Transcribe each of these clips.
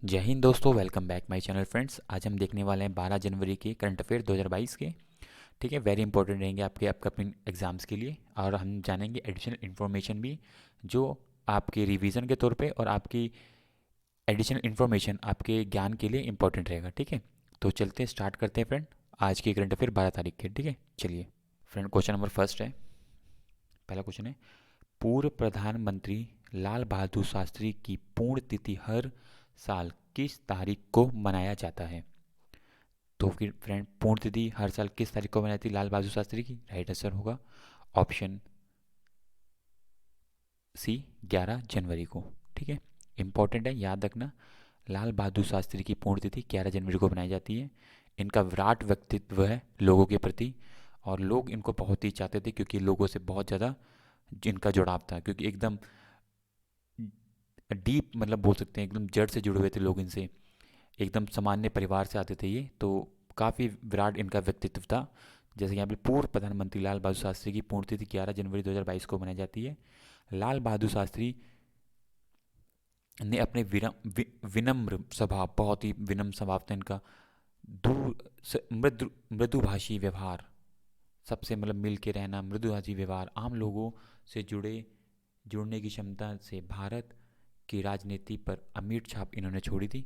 जय हिंद दोस्तों, welcome back my channel friends. आज हम देखने वाले हैं 12 जनवरी के करंट अफेयर 2022 के। ठीक है, वेरी इंपॉर्टेंट रहेंगे आपके अपकमिंग एग्जाम्स के लिए। और हम जानेंगे एडिशनल इन्फॉर्मेशन भी, जो आपके रिवीजन के तौर पे और आपकी एडिशनल इन्फॉर्मेशन आपके ज्ञान के लिए इंपॉर्टेंट रहेगा। ठीक है, तो चलते हैं, स्टार्ट करते हैं फ्रेंड आज की करंट अफेयर 12 तारीख के। ठीक है, चलिए फ्रेंड, क्वेश्चन नंबर फर्स्ट है। पहला क्वेश्चन है, पूर्व प्रधानमंत्री लाल बहादुर शास्त्री की पुण्यतिथि हर साल किस तारीख को मनाया जाता है? तो फिर फ्रेंड, पुण्यतिथि हर साल किस तारीख को मनाई जाती है लाल बहादुर शास्त्री की? राइट आंसर होगा ऑप्शन सी, 11 जनवरी को। ठीक है, इंपॉर्टेंट है, याद रखना। लाल बहादुर शास्त्री की पुण्यतिथि 11 जनवरी को मनाई जाती है। इनका विराट व्यक्तित्व है लोगों के प्रति, और लोग इनको बहुत ही चाहते थे क्योंकि लोगों से बहुत ज़्यादा जिनका जुड़ाव था, क्योंकि एकदम डीप, मतलब बोल सकते हैं एकदम जड़ से जुड़े हुए थे लोग इनसे। एकदम सामान्य परिवार से आते थे ये, तो काफ़ी विराट इनका व्यक्तित्व था। जैसे कि यहाँ पे पूर्व प्रधानमंत्री लाल बहादुर शास्त्री की पुण्यतिथि 11 जनवरी 2022 को मनाई जाती है। लाल बहादुर शास्त्री ने अपने विनम्र स्वभाव, बहुत ही विनम्र स्वभाव था इनका, दूर मृदु मृदुभाषी व्यवहार, सबसे मतलब मिल के रहना, मृदुभाषी व्यवहार, आम लोगों से जुड़ने की क्षमता से भारत की राजनीति पर अमिट छाप इन्होंने छोड़ी थी।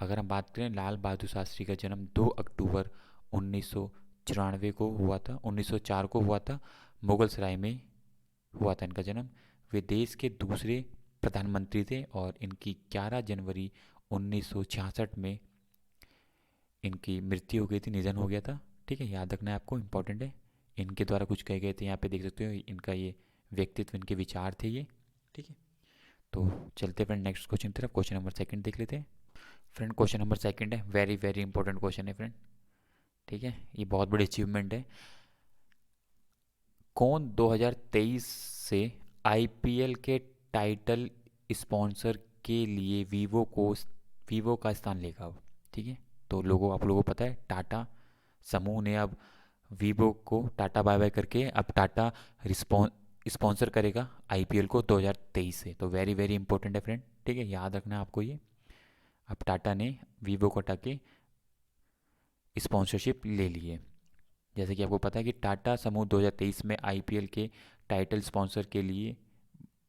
अगर हम बात करें, लाल बहादुर शास्त्री का जन्म 2 अक्टूबर 1994 को हुआ था, 1904 को हुआ था, मुगल सराय में हुआ था इनका जन्म। वे देश के दूसरे प्रधानमंत्री थे और इनकी 11 जनवरी 1966 में इनकी मृत्यु हो गई थी, निधन हो गया था। ठीक है, याद रखना है आपको, इंपॉर्टेंट है। इनके द्वारा कुछ कहे गए थे, यहाँ पे देख सकते हो इनका ये व्यक्तित्व, इनके विचार थे ये। ठीक है, तो चलते फ्रेंड नेक्स्ट क्वेश्चन की तरफ। क्वेश्चन नंबर सेकंड देख लेते हैं फ्रेंड। क्वेश्चन नंबर सेकंड है, वेरी वेरी इंपॉर्टेंट क्वेश्चन है फ्रेंड। ठीक है, ये बहुत बड़ी अचीवमेंट है। कौन 2023 से आईपीएल के टाइटल स्पॉन्सर के लिए वीवो का स्थान लेगा अब? ठीक है, तो लोगों आप लोगों को पता है, टाटा समूह ने अब वीवो को टाटा बाय बाय करके अब टाटा स्पॉन्सर करेगा आईपीएल को 2023 से। तो वेरी वेरी इंपॉर्टेंट है फ्रेंड। ठीक है, याद रखना है आपको ये। अब टाटा ने वीवो को हटा के स्पॉन्सरशिप ले ली है। जैसे कि आपको पता है कि टाटा समूह 2023 में आईपीएल के टाइटल स्पॉन्सर के लिए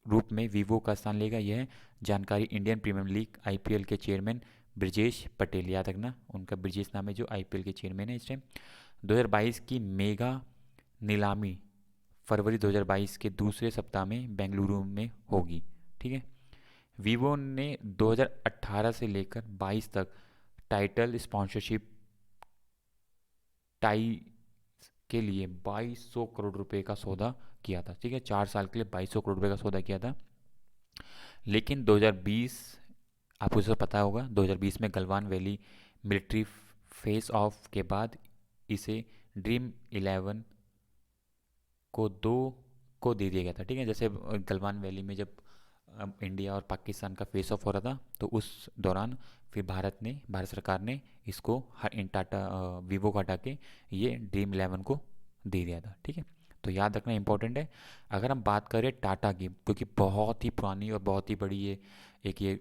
रूप में वीवो का स्थान लेगा। यह जानकारी इंडियन प्रीमियर लीग आईपीएल के चेयरमैन ब्रजेश पटेल, याद रखना उनका ब्रजेश नाम है, जो आईपीएल के चेयरमैन है इस टाइम। 2022 की मेगा नीलामी फरवरी 2022 के दूसरे सप्ताह में बेंगलुरु में होगी। ठीक है, वीवो ने 2018 से लेकर 22 तक टाइटल स्पॉन्सरशिप टाई के लिए 2200 करोड़ रुपए का सौदा किया था। ठीक है, 4 साल के लिए 2200 करोड़ रुपए का सौदा किया था। लेकिन 2020, आपको सब पता होगा, 2020 में Galwan valley military face of के बाद इसे ड्रीम 11 को दे दिया गया था। ठीक है, जैसे गलवान वैली में जब इंडिया और पाकिस्तान का फेस ऑफ हो रहा था, तो उस दौरान फिर भारत सरकार ने इसको इन टाटा वीवो को हटा के ये ड्रीम 11 को दे दिया था। ठीक है, तो याद रखना इंपॉर्टेंट है। अगर हम बात करें टाटा की, क्योंकि बहुत ही पुरानी और बहुत ही बड़ी ये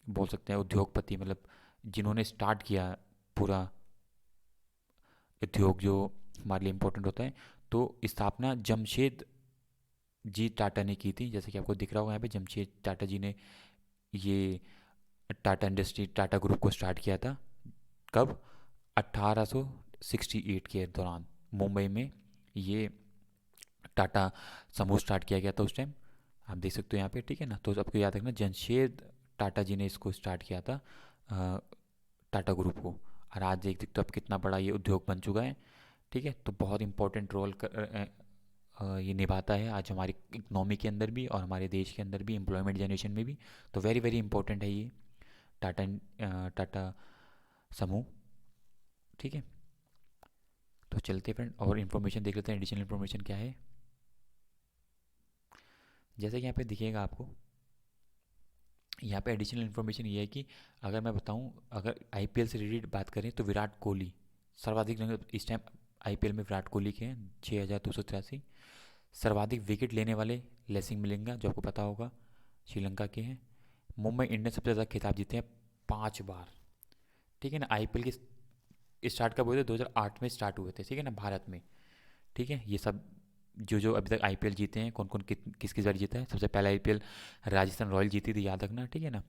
बोल सकते हैं उद्योगपति, मतलब जिन्होंने स्टार्ट किया पूरा उद्योग जो हमारे लिए इम्पोर्टेंट होता है, तो स्थापना जमशेद जी टाटा ने की थी। जैसे कि आपको दिख रहा होगा यहाँ पे, जमशेद टाटा जी ने ये टाटा ग्रुप को स्टार्ट किया था। कब? 1868 के दौरान मुंबई में ये टाटा समूह स्टार्ट किया गया था उस टाइम। आप देख सकते हो यहाँ पे। ठीक है ना, तो आपको याद रखना, जमशेद टाटा जी ने इसको स्टार्ट किया था, टाटा ग्रुप को। और आज देख सकते हो अब कितना बड़ा ये उद्योग बन चुका है। ठीक है, तो बहुत इंपॉर्टेंट रोल ये निभाता है आज हमारी इकनॉमी के अंदर भी और हमारे देश के अंदर भी, एम्प्लॉयमेंट जनरेशन में भी। तो वेरी वेरी इंपॉर्टेंट है ये टाटा समूह। ठीक है, तो चलते फ्रेंड और इन्फॉर्मेशन देख लेते हैं, एडिशनल इन्फॉर्मेशन क्या है। जैसे कि यहाँ पे दिखेगा आपको, यहाँ पे एडिशनल इन्फॉर्मेशन ये है कि अगर मैं बताऊँ, अगर आईपीएल से रिलेटेड बात करें, तो विराट कोहली सर्वाधिक रन इस टाइम आईपीएल में विराट कोहली के हैं, 6283। सर्वाधिक विकेट लेने वाले लेसिंग मिलिंगा, जो आपको पता होगा, श्रीलंका के हैं। मुंबई इंडियंस सबसे ज़्यादा खिताब जीते हैं 5 बार। ठीक है ना। आईपीएल के स्टार्ट कब हुए थे? 2008 में स्टार्ट हुए थे, ठीक है ना, भारत में। ठीक है, ये सब जो जो अभी तक आईपीएल जीते हैं, कौन कौन किस किस बार जीता है। सबसे पहला आईपीएल राजस्थान रॉयल जीती थी, याद रखना, ठीक है ना।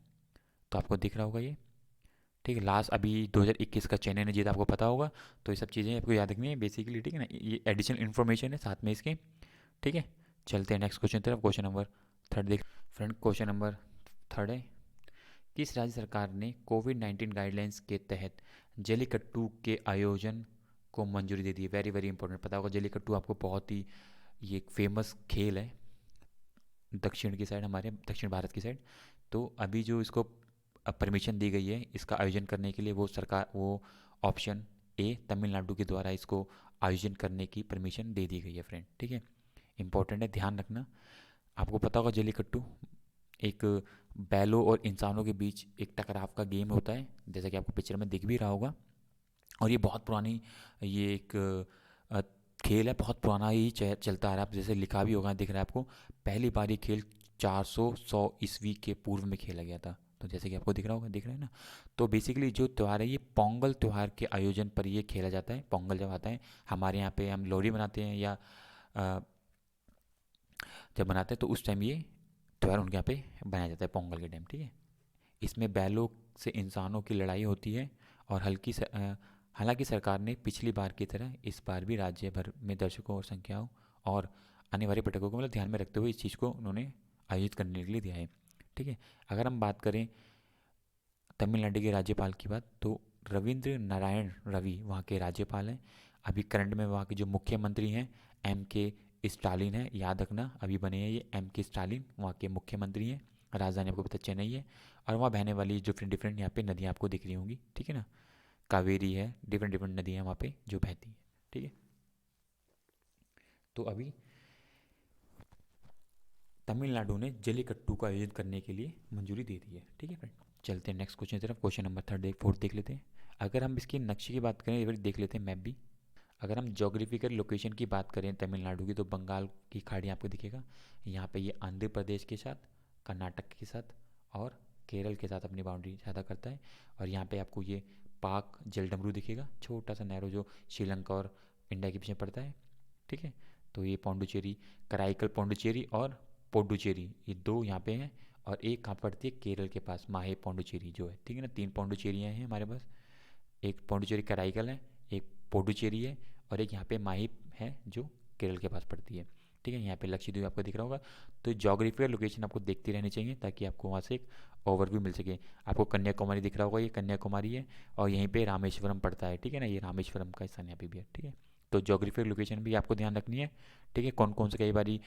तो आपको दिख रहा होगा ये। ठीक है, लास्ट अभी 2021 का चेन्नई ने जीता, आपको पता होगा। तो ये सब चीज़ें आपको याद रखनी है बेसिकली, ठीक है ना, ये एडिशनल इन्फॉर्मेशन है साथ में इसके। ठीक है, चलते हैं नेक्स्ट क्वेश्चन तरफ। क्वेश्चन नंबर थर्ड देख फ्रेंड। क्वेश्चन नंबर थर्ड है, किस राज्य सरकार ने कोविड-19 गाइडलाइंस के तहत जल्लीकट्टू के आयोजन को मंजूरी दे दी है? वेरी वेरी इंपॉर्टेंट, पता होगा जल्लीकट्टू आपको, बहुत ही ये एक फेमस खेल है दक्षिण की साइड, हमारे दक्षिण भारत की साइड। तो अभी जो इसको परमिशन दी गई है इसका आयोजन करने के लिए, वो सरकार, वो ऑप्शन ए तमिलनाडु के द्वारा इसको आयोजन करने की परमिशन दे दी गई है फ्रेंड। ठीक है, इंपॉर्टेंट है, ध्यान रखना। आपको पता होगा जल्लीकट्टू एक बैलों और इंसानों के बीच एक टकराव का गेम होता है, जैसा कि आपको पिक्चर में दिख भी रहा होगा। और ये बहुत पुरानी, ये एक अ, खेल है, बहुत पुराना ही चलता आ रहा है। आप जैसे लिखा भी होगा, दिख रहा है आपको, पहली बार ये खेल 400 ईस्वी के पूर्व में खेला गया था। तो जैसे कि आपको दिख रहा होगा, दिख रहा है ना। तो बेसिकली जो त्यौहार है, ये पोंगल त्यौहार के आयोजन पर ये खेला जाता है। पोंगल जब आता है, हमारे यहाँ पे हम लोहड़ी मनाते हैं, या अ, जब मनाते हैं तो उस टाइम ये त्यौहार उनके यहाँ पे बनाया जाता है, पोंगल के टाइम। ठीक है, इसमें बैलों से इंसानों की लड़ाई होती है। और हालांकि सरकार ने पिछली बार की तरह इस बार भी राज्य भर में दर्शकों और संख्याओं और आने वाले पर्यटकों को मतलब ध्यान में रखते हुए इस चीज़ को उन्होंने आयोजित करने के लिए दिया है। ठीक है, अगर हम बात करें तमिलनाडु के राज्यपाल की बात, तो रविंद्र नारायण रवि वहाँ के राज्यपाल हैं। अभी करंट में वहाँ के जो मुख्यमंत्री हैं, एम के स्टालिन है, याद रखना, अभी बने हैं ये एम के स्टालिन, वहाँ के मुख्यमंत्री हैं। राजधानी आपको पता चेन्नई है। और वहाँ बहने वाली डिफरेंट डिफरेंट यहाँ पे नदियाँ आपको दिख रही होंगी, ठीक है ना। कावेरी है, डिफरेंट डिफरेंट नदियाँ वहाँ पे जो बहती हैं। ठीक है, तो अभी तमिलनाडु ने जल्लीकट्टू का आयोजन करने के लिए मंजूरी दे दी है। ठीक है फ्रेंड, चलते हैं नेक्स्ट क्वेश्चन की तरफ। क्वेश्चन नंबर थर्ड फोर्थ देख लेते हैं। अगर हम इसकी नक्शे की बात करें, एक बार देख लेते हैं मैप भी। अगर हम जोग्राफिकल लोकेशन की बात करें तमिलनाडु की, तो बंगाल की खाड़ी आपको दिखेगा। यहाँ पे ये आंध्र प्रदेश के साथ, कर्नाटक के साथ और केरल के साथ अपनी बाउंड्री ज़्यादा करता है। और यहाँ पे आपको ये पाक जलडमरू दिखेगा, छोटा सा नैरो, जो श्रीलंका और इंडिया के बीच में पड़ता है। ठीक है, तो ये पौंडुचेरी, कराईकल पौंडुचेरी और पोंडुचेरी, ये दो यहाँ पे हैं। और एक कहाँ पड़ती है? केरल के पास, माहे पौंडुचेरी जो है। ठीक है ना, 3 पौंडुचेरियाँ हैं हमारे पास। एक पौंडुचेरी कराईकल है, एक पोंडुचेरी है, और एक यहाँ पे माही है जो केरल के पास पड़ती है। ठीक है, यहाँ पे लक्षद्वीप आपको दिख रहा होगा। तो जोग्राफिकल लोकेशन आपको देखती रहनी चाहिए, ताकि आपको वहाँ से एक ओवरव्यू मिल सके। आपको कन्याकुमारी दिख रहा होगा, ये कन्याकुमारी है। और यहीं पे रामेश्वरम पड़ता है, ठीक है ना, ये रामेश्वरम का स्थान यहाँ पे भी है। ठीक है, तो जोग्राफिकल लोकेशन भी आपको ध्यान रखनी है। ठीक है, कौन कौन से कई बारी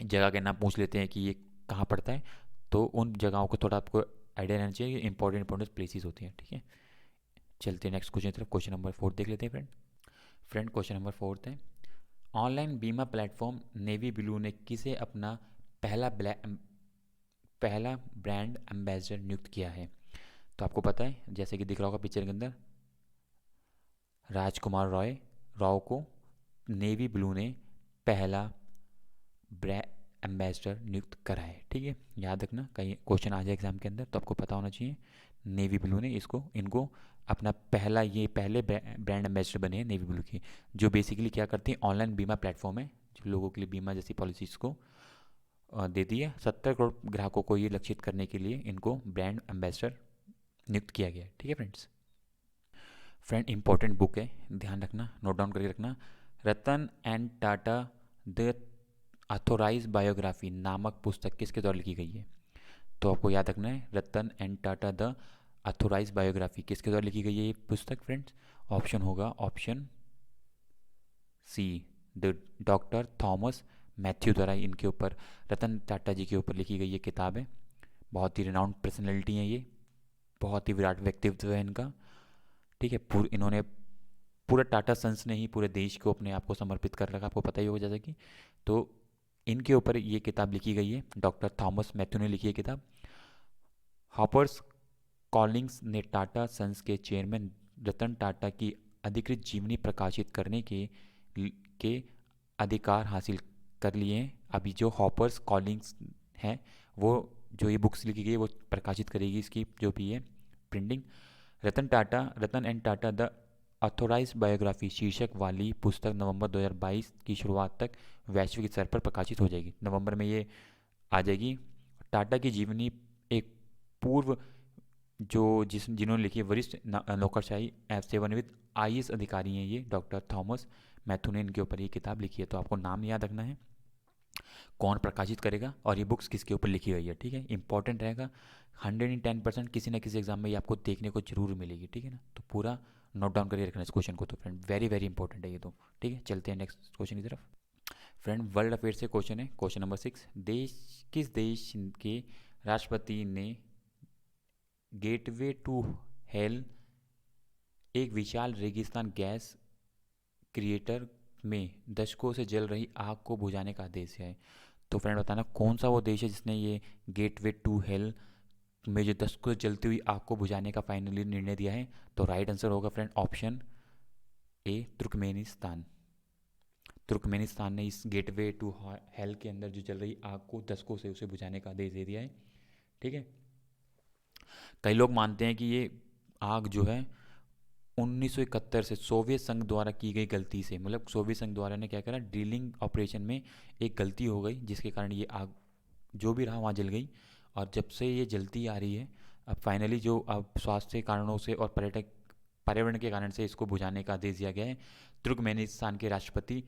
जगह के नाम पूछ लेते हैं कि ये कहाँ पड़ता है, तो उन जगहों को थोड़ा आपको आइडिया रहना चाहिए, इंपॉर्टेंट इंपॉर्टेंट प्लेसेस होती हैं। ठीक है, चलते हैं नेक्स्ट क्वेश्चन तरफ। क्वेश्चन नंबर फोर्थ देख लेते हैं friend. Friend, question number fourth है, ऑनलाइन बीमा प्लेटफॉर्म नेवी ब्लू ने किसे अपना पहला पहला ब्रांड एम्बेसडर नियुक्त किया है? तो आपको पता है, जैसे कि दिख रहा होगा पिक्चर के अंदर, राजकुमार रॉय राव को नेवी ब्लू ने पहला ब्रांड एम्बेसडर नियुक्त करा है। ठीक है, याद रखना, कहीं क्वेश्चन आ जाए एग्जाम के अंदर तो आपको पता होना चाहिए। नेवी ब्लू ने इसको इनको अपना पहला, ये पहले ब्रांड एम्बेसडर बने हैं नेवी ब्लू के, जो बेसिकली क्या करती है, ऑनलाइन बीमा प्लेटफॉर्म है जो लोगों के लिए बीमा जैसी पॉलिसीज़ को देती है। 70 करोड़ ग्राहकों को ये लक्षित करने के लिए इनको ब्रांड एम्बेसडर नियुक्त किया गया है। ठीक है फ्रेंड्स, फ्रेंड इंपॉर्टेंट बुक है, ध्यान रखना, नोट डाउन करके रखना। Ratan and Tata the authorise biography नामक पुस्तक किसके द्वारा लिखी गई है? तो आपको याद रखना है, Ratan and Tata the authorise biography किसके द्वारा लिखी गई है ये पुस्तक फ्रेंड्स? ऑप्शन होगा option C, the doctor Thomas Mathew द्वारा इनके ऊपर, रतन टाटा जी के ऊपर लिखी गई ये किताब है। बहुत ही रिनाउंड पर्सनैलिटी है ये, बहुत ही विराट व्यक्तित्व है इनका। ठीक है, इन्होंने पूरा टाटा सन्स ने ही पूरे देश को अपने आप को समर्पित कर रखा, आपको पता ही होगा जैसा कि। तो इनके ऊपर ये किताब लिखी गई है, डॉक्टर थॉमस मैथ्यू ने लिखी है किताब। हॉपर्स कॉलिंग्स ने टाटा सन्स के चेयरमैन रतन टाटा की अधिकृत जीवनी प्रकाशित करने के अधिकार हासिल कर लिए हैं। अभी जो हॉपर्स कॉलिंग्स हैं, वो जो ये बुक्स लिखी गई है वो प्रकाशित करेगी इसकी जो भी है printing. Ratan and Tata the authorised biography शीर्षक वाली पुस्तक नवंबर 2022 की शुरुआत तक वैश्विक स्तर पर प्रकाशित हो जाएगी। नवंबर में ये आ जाएगी। टाटा की जीवनी एक पूर्व जो जिन्होंने लिखी है, वरिष्ठ नौकरशाही सेवानिवृत्त आईएएस अधिकारी हैं ये डॉक्टर थॉमस मैथ्यू ने इनके ऊपर ये किताब लिखी है। तो आपको नाम याद रखना है, कौन प्रकाशित करेगा और ये बुक्स किसके ऊपर लिखी गई है, ठीक है। इंपॉर्टेंट रहेगा, 110% किसी ना किसी एग्जाम में ये आपको देखने को जरूर मिलेगी, ठीक है ना। तो पूरा नोट डाउन करके रखना इस क्वेश्चन को, तो फ्रेंड वेरी वेरी इंपॉर्टेंट है ये तो, ठीक है। चलते हैं नेक्स्ट क्वेश्चन की तरफ। फ्रेंड वर्ल्ड अफेयर से क्वेश्चन है, क्वेश्चन नंबर 6। किस देश के राष्ट्रपति ने गेटवे टू हेल, एक विशाल रेगिस्तान गैस क्रिएटर में दशकों से जल रही आग को बुझाने का आदेश है। तो फ्रेंड बताना कौन सा वो देश है जिसने ये गेटवे टू हेल में जो दशकों से जलती हुई आग को बुझाने का फाइनली निर्णय दिया है। तो राइट आंसर होगा friend option A, Turkmenistan. Turkmenistan ने इस गेटवे टू हेल के अंदर जो जल रही आग को दशकों से उसे बुझाने का आदेश दे दिया है, ठीक है। कई लोग मानते हैं कि ये आग जो है 1971 से सोवियत संघ द्वारा की गई गलती से, मतलब सोवियत संघ द्वारा ने क्या करा, ड्रिलिंग ऑपरेशन में एक गलती हो गई जिसके कारण ये आग जो भी रहा वहाँ जल गई। और जब से ये जलती आ रही है, अब फाइनली जो अब स्वास्थ्य कारणों से और पर्यावरण के कारण से इसको बुझाने का आदेश दिया गया है। तुर्कमेनिस्तान के राष्ट्रपति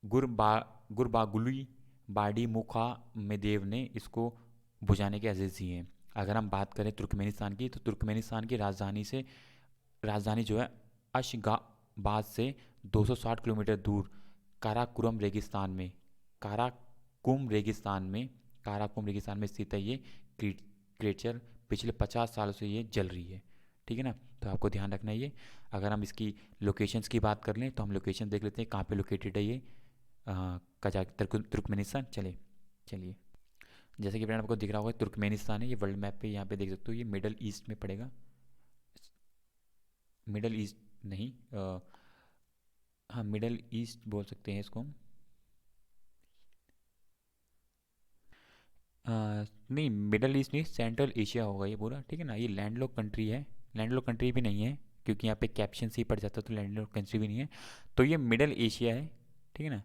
गुरबा गुरबागुली बाडी मुखा मेदेव ने इसको बुझाने के आदेश दिए हैं। अगर हम बात करें तुर्कमेनिस्तान की, तो तुर्कमेनिस्तान की राजधानी जो है अशगाबाद से 260 किलोमीटर दूर काराकुरम रेगिस्तान में काराकुम रेगिस्तान में स्थित है ये क्रेचर। पिछले 50 सालों से ये जल रही है, ठीक है ना। तो आपको ध्यान रखना है ये। अगर हम इसकी लोकेशंस की बात कर लें तो हम लोकेशन देख लेते हैं कहाँ पे लोकेटेड है ये तुर्कमेनिस्तान। चलिए जैसे कि फ्रेंड आपको दिख रहा होगा तुर्कमेनिस्तान है, ये वर्ल्ड मैप पे यहाँ पे देख सकते हो, ये मिडल ईस्ट में पड़ेगा। मिडल ईस्ट नहीं, हाँ मिडल ईस्ट बोल सकते हैं इसको हम। नहीं मिडल ईस्ट नहीं, सेंट्रल एशिया होगा ये पूरा, ठीक है ना। ये लैंडलॉक कंट्री है, लैंडलॉक कंट्री भी नहीं है क्योंकि यहाँ पे कैप्शन से ही पड़ जाता, तो लैंडलॉक कंट्री भी नहीं है। तो ये मिडल एशिया है, ठीक है ना,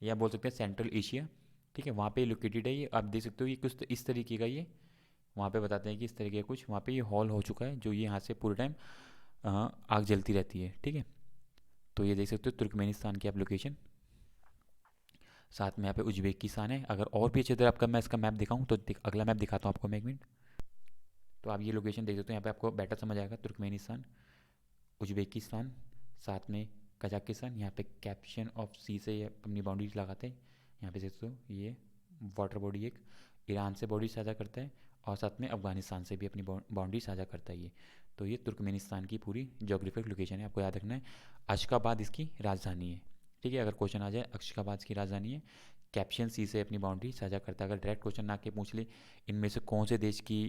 या बोल सकते हैं सेंट्रल एशिया, ठीक है। वहाँ पे लोकेटेड है ये, आप देख सकते हो ये कुछ इस तरीके का, ये वहाँ पे बताते हैं कि इस तरीके का कुछ वहाँ पे ये हॉल हो चुका है जो ये यहाँ से पूरे टाइम आग जलती रहती है, ठीक है। तो ये देख सकते हो तुर्कमेनिस्तान की आप लोकेशन, साथ में यहाँ पे उज्बेकिस्तान है। अगर और भी अच्छी तरह आपका मैं इसका मैप दिखाऊँ तो अगला मैप दिखाता हूँ आपको मैं, एक मिनट। तो आप ये लोकेशन देख सकते हो, यहाँ पे आपको बेटर समझ आएगा। तुर्कमेनिस्तान, उज्बेकिस्तान, साथ में कजाकिस्तान। यहाँ पे कैप्शन ऑफ सी से ये अपनी बाउंड्रीज लगाते हैं। यहाँ पे देख सकते हो ये वाटर बॉडी एक ईरान से बॉडी साझा करता है और साथ में अफगानिस्तान से भी अपनी बाउंड्री साझा करता है ये। तो ये तुर्कमेनिस्तान की पूरी जोग्राफिक लोकेशन है, आपको याद रखना है। अशगाबाद इसकी राजधानी है, ठीक है। अगर क्वेश्चन आ जाए अशगाबाद की राजधानी है, कैप्शन सी से अपनी बाउंड्री साझा करता है। अगर डायरेक्ट क्वेश्चन ना के पूछ ले इनमें से कौन से देश की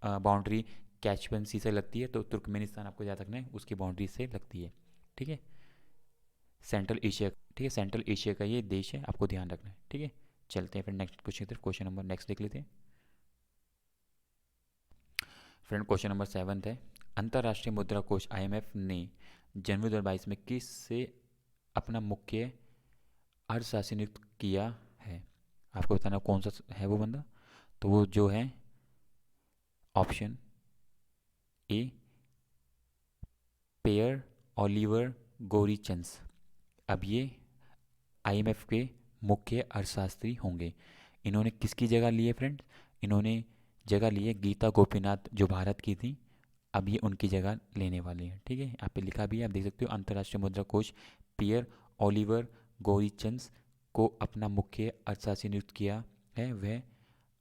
बाउंड्री कैप्शन सी से लगती है, तो तुर्कमेनिस्तान आपको याद रखना है उसकी बाउंड्री से लगती है, ठीक है। सेंट्रल एशिया, ठीक है, सेंट्रल एशिया का ये देश है, आपको ध्यान रखना है, ठीक है। चलते हैं फिर नेक्स्ट क्वेश्चन की तरफ। क्वेश्चन नंबर नेक्स्ट देख लेते हैं फ्रेंड। क्वेश्चन नंबर 7 है, अंतर्राष्ट्रीय मुद्रा कोष आईएमएफ ने जनवरी 2022 में किस से अपना मुख्य अर्थशास्त्री नियुक्त किया है। आपको बताना कौन सा है वो बंदा। तो वो जो है ऑप्शन ए, पेयर ओलिवर गोरीचंस। अब ये आईएमएफ के मुख्य अर्थशास्त्री होंगे। इन्होंने किसकी जगह ली है फ्रेंड्स, इन्होंने जगह ली है गीता गोपीनाथ जो भारत की थी, अब ये उनकी जगह लेने वाले हैं, ठीक है। यहाँ पे लिखा भी है, आप देख सकते हो। अंतर्राष्ट्रीय मुद्रा कोष पियर ओलिवर गोरीचंस को अपना मुख्य अर्थशास्त्री नियुक्त किया है। वह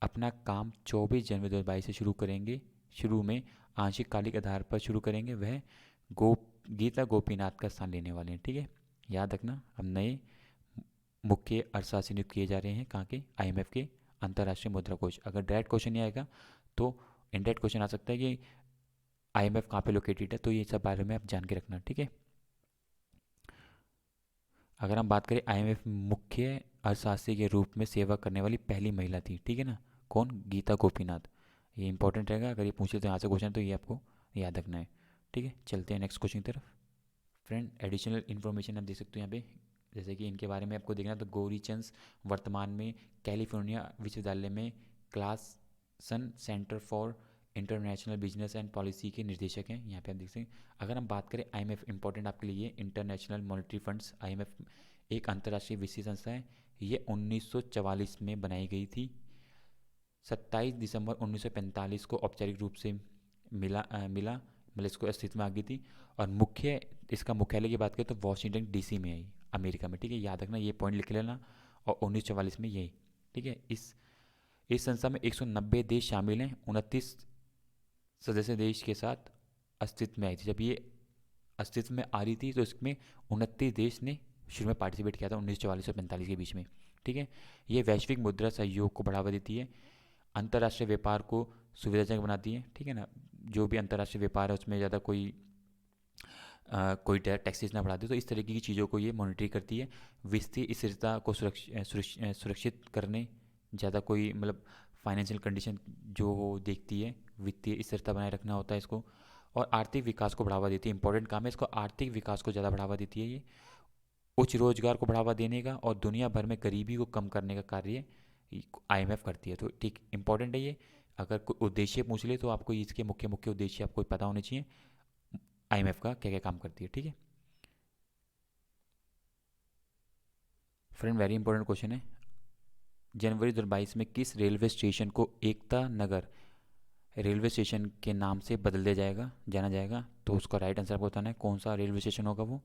अपना काम 24 जनवरी 2022 से शुरू करेंगे। शुरू में आंशिक कालिक आधार पर शुरू करेंगे। वह गीता गोपीनाथ का स्थान लेने वाले हैं, ठीक है। याद रखना, अब नए मुख्य अर्थशास्त्री नियुक्त किए जा रहे हैं कहाँ के, आईएमएफ के अंतर्राष्ट्रीय मुद्रा कोष। अगर डायरेक्ट क्वेश्चन नहीं आएगा तो इनडायरेक्ट क्वेश्चन आ सकता है कि आईएमएफ कहाँ पे लोकेटेड है, तो ये सब बारे में आप जान के रखना, ठीक है। अगर हम बात करें आईएमएफ मुख्य अर्थशास्त्री के रूप में सेवा करने वाली पहली महिला थी, ठीक है ना, कौन, गीता गोपीनाथ। ये इंपॉर्टेंट रहेगा, अगर ये पूछे तो यहाँ से क्वेश्चन तो ये आपको याद रखना है। ठीक है, चलते हैं नेक्स्ट क्वेश्चन की तरफ। फ्रेंड एडिशनल इन्फॉर्मेशन आप देख सकते हो यहाँ पे, जैसे कि इनके बारे में आपको देखना है तो गौरीचंद वर्तमान में कैलिफोर्निया विश्वविद्यालय में Klaasen centre for international business and policy के निर्देशक हैं। यहाँ पे आप देख सकते हैं। अगर हम बात करें आईएमएफ, इंपॉर्टेंट आपके लिए इंटरनेशनल मॉनेटरी फंड्स, आईएमएफ एक अंतर्राष्ट्रीय वित्तीय संस्था है। ये 1944 में बनाई गई थी। 27 दिसंबर 1945 को औपचारिक रूप से मिला मतलब इसको अस्तित्व में आ गई थी। और इसका मुख्यालय की बात करें तो वॉशिंगटन डीसी में है अमेरिका में। ठीक है, याद रखना, ये पॉइंट लिख लेना। और 1944 में यही। ठीक है, इस संस्था में 190 देश शामिल हैं, 29 सदस्य देश के साथ अस्तित्व में आई थी। जब ये अस्तित्व में आ रही थी तो इसमें 29 देश ने शुरू में पार्टिसिपेट किया था 1944 और 45 के बीच में। ठीक है, ये वैश्विक मुद्रा सहयोग को बढ़ावा देती है, अंतर्राष्ट्रीय व्यापार को सुविधाजनक बनाती है। ठीक है ना, जो भी अंतर्राष्ट्रीय व्यापार है उसमें ज़्यादा कोई डायरेक्ट टैक्सेस ना बढ़ाते, तो इस तरीके की चीज़ों को ये मॉनिटरी करती है। वित्तीय स्थिरता को सुरक्षित करने, ज़्यादा कोई मतलब फाइनेंशियल कंडीशन जो हो देखती है, वित्तीय स्थिरता बनाए रखना होता है इसको। और आर्थिक विकास को बढ़ावा देती है, इंपॉर्टेंट काम है इसको, आर्थिक विकास को ज़्यादा बढ़ावा देती है ये। उच्च रोजगार को बढ़ावा देने का और दुनिया भर में गरीबी को कम करने का कार्य आईएमएफ करती है। तो ठीक इंपॉर्टेंट है ये। अगर कोई उद्देश्य पूछ ले तो आपको इसके मुख्य मुख्य उद्देश्य आपको पता होने चाहिए, आईएमएफ का क्या क्या काम करती है। ठीक है फ्रेंड, वेरी इंपॉर्टेंट क्वेश्चन है। जनवरी 2022 में किस रेलवे स्टेशन को एकता नगर रेलवे स्टेशन के नाम से बदल दिया जाना जाएगा? तो उसका राइट आंसर आपको बताना है कौन सा रेलवे स्टेशन होगा वो।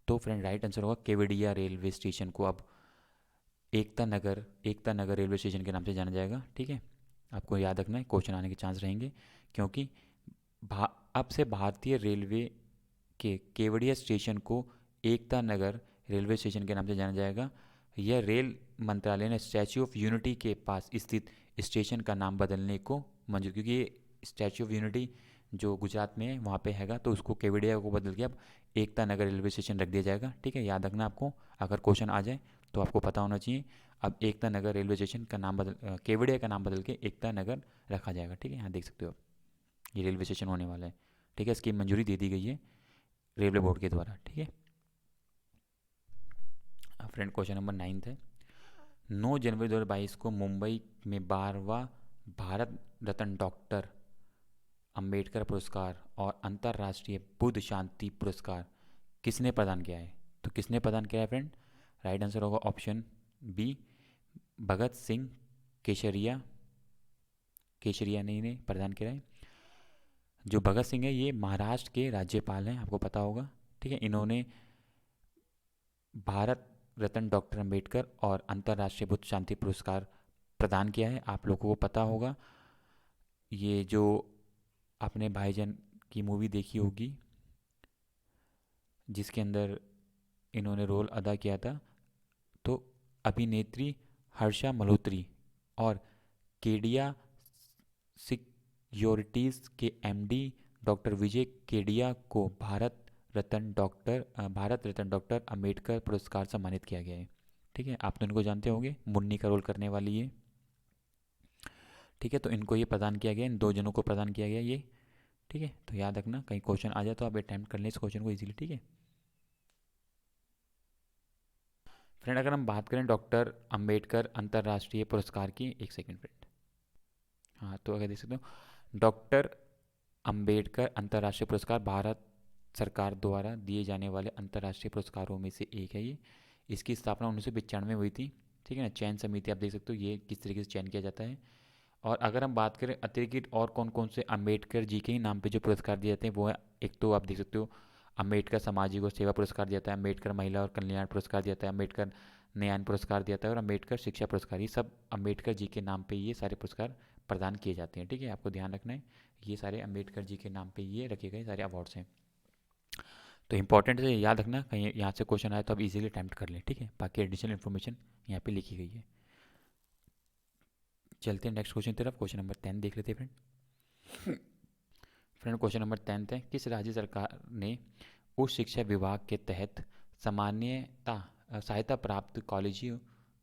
तो फ्रेंड राइट आंसर होगा केवड़िया रेलवे स्टेशन को अब एकता नगर रेलवे स्टेशन के नाम से जाना जाएगा। ठीक है, आपको याद रखना है, क्वेश्चन आने के चांस रहेंगे, क्योंकि अब से भारतीय रेलवे के केवड़िया स्टेशन को एकता नगर रेलवे स्टेशन के नाम से जाना जाएगा। यह रेल मंत्रालय ने स्टैच्यू ऑफ यूनिटी के पास स्थित स्टेशन का नाम बदलने को मंजूर, क्योंकि ये स्टैच्यू ऑफ यूनिटी जो गुजरात में है वहाँ पे हैगा, तो उसको केवड़िया को बदल के अब एकता नगर रेलवे स्टेशन रख दिया जाएगा। ठीक है, याद रखना आपको, अगर क्वेश्चन आ जाए तो आपको पता होना चाहिए। अब एकता नगर रेलवे स्टेशन का नाम केवड़िया का नाम बदल के एकता नगर रखा जाएगा। ठीक है, यहाँ देख सकते हो आप, ये रेलवे स्टेशन होने वाला है। ठीक है, इसकी मंजूरी दे दी गई है रेलवे बोर्ड के द्वारा। ठीक है फ्रेंड, क्वेश्चन नंबर 9 है। 9 जनवरी 2022 को मुंबई में 12वां भारत रत्न डॉक्टर अंबेडकर पुरस्कार और अंतर्राष्ट्रीय बुद्ध शांति पुरस्कार किसने प्रदान किया है? तो किसने प्रदान किया है फ्रेंड? राइट आंसर होगा ऑप्शन बी, भगत सिंह केशरिया केशरिया ने प्रदान किया है। जो भगत सिंह है ये महाराष्ट्र के राज्यपाल हैं, आपको पता होगा। ठीक है, इन्होंने भारत रत्न डॉक्टर अंबेडकर और अंतर्राष्ट्रीय बुद्ध शांति पुरस्कार प्रदान किया है, आप लोगों को पता होगा। ये जो आपने भाईजान की मूवी देखी होगी जिसके अंदर इन्होंने रोल अदा किया था, तो अभिनेत्री हर्षा मल्होत्री और केडिया सिक्योरिटीज़ के एमडी डॉक्टर विजय केडिया को भारत रत्न डॉक्टर अंबेडकर पुरस्कार सम्मानित किया गया है। ठीक है, आप तो इनको जानते होंगे, मुन्नी का रोल करने वाली है। ठीक है, तो इनको ये प्रदान किया गया, इन दो जनों को प्रदान किया गया ये। ठीक है, तो याद रखना, कहीं क्वेश्चन आ जाए तो आप अटैम्प्ट कर लें इस क्वेश्चन को इजीली। ठीक है फ्रेंड, अगर हम बात करें डॉक्टर अंबेडकर अंतर्राष्ट्रीय पुरस्कार की, एक सेकंड फ्रेंड, हाँ तो अगर देख सकते हो, डॉक्टर अंबेडकर अंतर्राष्ट्रीय पुरस्कार भारत सरकार द्वारा दिए जाने वाले अंतर्राष्ट्रीय पुरस्कारों में से एक है ये। इसकी स्थापना 1995 में हुई थी। ठीक है ना, चयन समिति आप देख सकते हो ये किस तरीके से चयन किया जाता है। और अगर हम बात करें अतिरिक्त और कौन कौन से अंबेडकर जी के ही नाम पे जो पुरस्कार दिए जाते हैं वो है, एक तो आप देख सकते हो अंबेडकर सामाजिक और सेवा पुरस्कार दिया जाता है, अंबेडकर महिला और कल्याण पुरस्कार दिया जाता है, अंबेडकर न्याय पुरस्कार दिया जाता है और अंबेडकर शिक्षा पुरस्कार, ये सब अंबेडकर जी के नाम पे ये सारे पुरस्कार प्रदान किए जाते हैं। ठीक है, आपको ध्यान रखना है, ये सारे अंबेडकर जी के नाम पे ये रखे गए सारे अवार्ड्स हैं। तो इंपॉर्टेंट है, याद रखना, कहीं यहाँ से क्वेश्चन आए तो आप इजीली अटैम्प्ट कर लें। ठीक है, बाकी एडिशनल इन्फॉर्मेशन यहाँ पे लिखी गई है। चलते हैं नेक्स्ट क्वेश्चन की तरफ। क्वेश्चन नंबर 10 देख लेते हैं फ्रेंड क्वेश्चन नंबर 10 है, किस राज्य सरकार ने उच्च शिक्षा विभाग के तहत सहायता प्राप्त कॉलेजों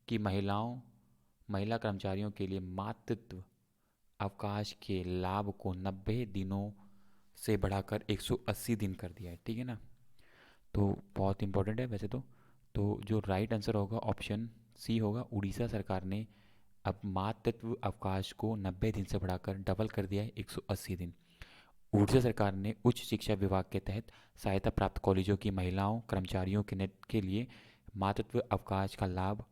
की महिला कर्मचारियों के लिए मातृत्व अवकाश के लाभ को 90 दिनों से बढ़ाकर 180 दिन कर दिया है, ठीक है ना। तो बहुत इंपॉर्टेंट है वैसे तो जो राइट आंसर होगा ऑप्शन सी होगा। उड़ीसा सरकार ने अब मातृत्व अवकाश को 90 दिन से बढ़ाकर डबल कर दिया है 180 दिन। उड़ीसा सरकार ने उच्च शिक्षा विभाग के तहत सहायता प्राप्त कॉलेजों की महिलाओं कर्मचारियों के लिए मातृत्व अवकाश का लाभ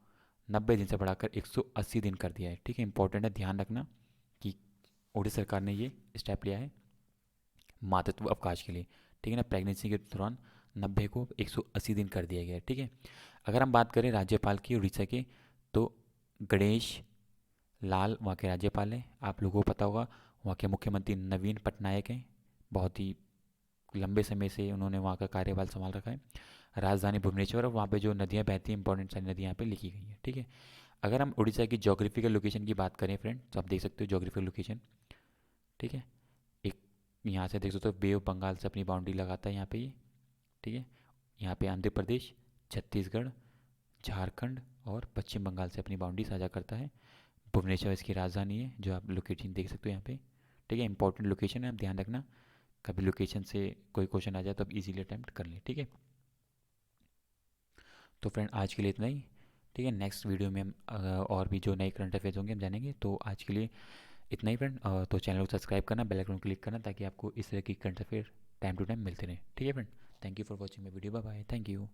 90 दिन से बढ़ाकर 180 दिन कर दिया है, ठीक है। इंपॉर्टेंट है, ध्यान रखना कि उड़ीसा सरकार ने ये स्टेप लिया है मातृत्व अवकाश के लिए, ठीक है ना। प्रेगनेंसी के दौरान 90 को 180 दिन कर दिया गया है, ठीक है। अगर हम बात करें राज्यपाल की उड़ीसा के, तो गणेश लाल वहाँ के राज्यपाल हैं। आप लोगों को पता होगा वहाँ के मुख्यमंत्री नवीन पटनायक हैं। बहुत ही लंबे समय से उन्होंने वहाँ का कार्यभार संभाल रखा है। राजधानी भुवनेश्वर, और वहाँ पे जो नदियाँ बहती हैं इंपॉर्टेंट सारी नदियाँ यहाँ पे लिखी गई हैं, ठीक है। अगर हम उड़ीसा की जोग्राफिकल लोकेशन की बात करें फ्रेंड, तो आप देख सकते हो जोग्राफिकल लोकेशन, ठीक है। एक यहाँ से देख सकते हो बे ऑफ बंगाल से अपनी बाउंड्री लगाता है यहाँ पे ये, ठीक है। यहाँ पे आंध्र प्रदेश, छत्तीसगढ़, झारखंड और पश्चिम बंगाल से अपनी बाउंड्री साझा करता है। भुवनेश्वर इसकी राजधानी है, जो आप लोकेशन देख सकते हो यहाँ पे, ठीक है। इंपॉर्टेंट लोकेशन है, आप ध्यान रखना कभी लोकेशन से कोई क्वेश्चन आ जाए तो आप इजीली अटेम्प्ट कर लें, ठीक है। तो फ्रेंड आज के लिए इतना ही, ठीक है। नेक्स्ट वीडियो में हम और भी जो नए करंट अफेयर्स होंगे हम जानेंगे। तो आज के लिए इतना ही फ्रेंड। तो चैनल को सब्सक्राइब करना, बेल आइकन क्लिक करना, ताकि आपको इस तरह की current affair time to time मिलते रहें, ठीक है friend. Thank you for watching my video, bye bye, thank you.